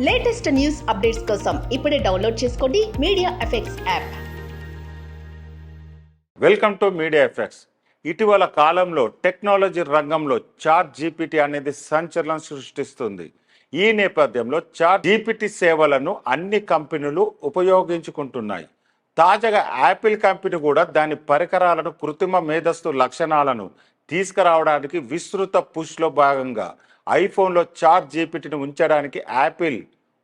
Latest news updates కోసం ఇప్పుడే download చేసుకోండి media effects app. Welcome to media effects. ఇటీవల కాలంలో టెక్నాలజీ రంగంలో చాట్ జీపీటీ అనేది సంచలనం సృష్టిస్తుంది. ఈ నేపథ్యంలో చాట్ జీపీటీ సేవలను అన్ని కంపెనీలు ఉపయోగించుకుంటున్నాయి. తాజాగా యాపిల్ కంపెనీ కూడా దాని పరికరాలను కృత్రిమ మేధస్సు లక్షణాలను తీసుకురావడానికి విస్తృత పుష్లో భాగంగా ఐఫోన్లో చాట్ జీపీటీని ఉంచడానికి యాపిల్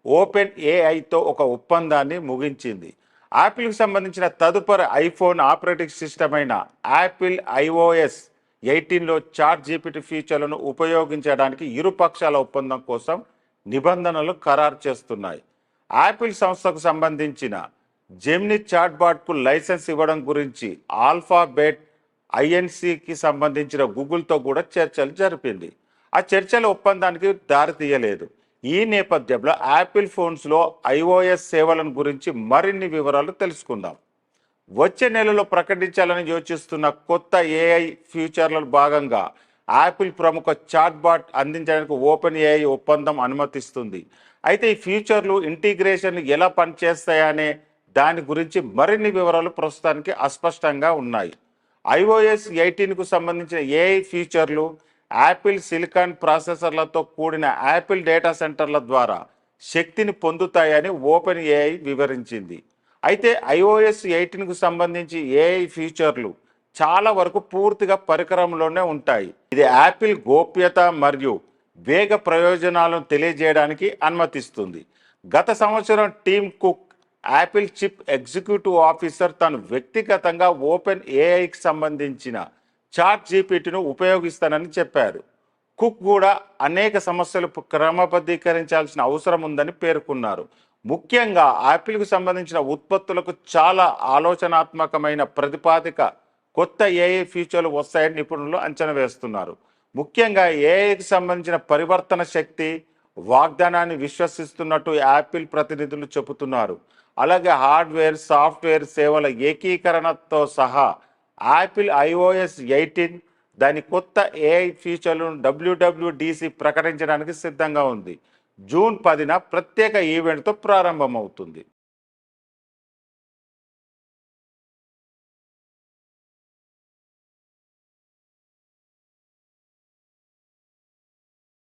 ఓపెన్ ఏఐతో ఒక ఒప్పందాన్ని ముగించింది. యాపిల్కి సంబంధించిన తదుపరి ఐఫోన్ ఆపరేటింగ్ సిస్టమ్ అయిన యాపిల్ iOS 18లో చాట్ జీపీటీ ఫీచర్లను ఉపయోగించడానికి ఇరు పక్షాల ఒప్పందం కోసం నిబంధనలు ఖరారు చేస్తున్నాయి. యాపిల్ సంస్థకు సంబంధించిన జెమిని చాట్బాట్కు లైసెన్స్ ఇవ్వడం గురించి ఆల్ఫాబెట్ ఐఎన్సికి సంబంధించిన గూగుల్తో కూడా చర్చలు జరిపింది. ఆ చర్చల ఒప్పందానికి దారితీయలేదు. ఈ నేపథ్యంలో యాపిల్ ఫోన్స్లో iOS సేవలను గురించి మరిన్ని వివరాలు తెలుసుకుందాం. వచ్చే నెలలో ప్రకటించాలని యోచిస్తున్న కొత్త ఏఐ ఫీచర్లలో భాగంగా యాపిల్ ప్రముఖ చాట్బాట్ అందించడానికి ఓపెన్ ఏఐ ఒప్పందం అనుమతిస్తుంది. అయితే ఈ ఫీచర్లు ఇంటిగ్రేషన్ ఎలా పనిచేస్తాయనే దాని గురించి మరిన్ని వివరాలు ప్రస్తుతానికి అస్పష్టంగా ఉన్నాయి. iOS 18కు సంబంధించిన ఏఐ ఫీచర్లు యాపిల్ సిలికాన్ ప్రాసెసర్లతో కూడిన యాపిల్ డేటా సెంటర్ల ద్వారా శక్తిని పొందుతాయని ఓపెన్ ఏఐ వివరించింది. అయితే iOS 18కు సంబంధించి ఏఐ ఫీచర్లు చాలా వరకు పూర్తిగా పరికరంలోనే ఉంటాయి. ఇది యాపిల్ గోప్యత మరియు వేగ ప్రయోజనాలను తెలియజేయడానికి అనుమతిస్తుంది. గత సంవత్సరం team cook, Apple chief executive officer, తను వ్యక్తిగతంగా ఓపెన్ ఏఐకి సంబంధించిన చాట్ జీపీటీను ఉపయోగిస్తానని చెప్పారు. కుక్ కూడా అనేక సమస్యలు క్రమబద్ధీకరించాల్సిన అవసరం ఉందని పేర్కొన్నారు. ముఖ్యంగా యాపిల్కు సంబంధించిన ఉత్పత్తులకు చాలా ఆలోచనాత్మకమైన ప్రతిపాదిక కొత్త ఏఐ ఫీచర్లు వస్తాయని నిపుణులు అంచనా వేస్తున్నారు. ముఖ్యంగా ఏఐకి సంబంధించిన పరివర్తన శక్తి వాగ్దానాన్ని విశ్వసిస్తున్నట్టు యాపిల్ ప్రతినిధులు చెబుతున్నారు. అలాగే హార్డ్వేర్, సాఫ్ట్వేర్ సేవల ఏకీకరణతో సహా యాపిల్ iOS 18 దాని కొత్త ఏఐ ఫీచర్లను WWDC ప్రకటించడానికి సిద్ధంగా ఉంది. జూన్ 10న ప్రత్యేక ఈవెంట్తో ప్రారంభమవుతుంది.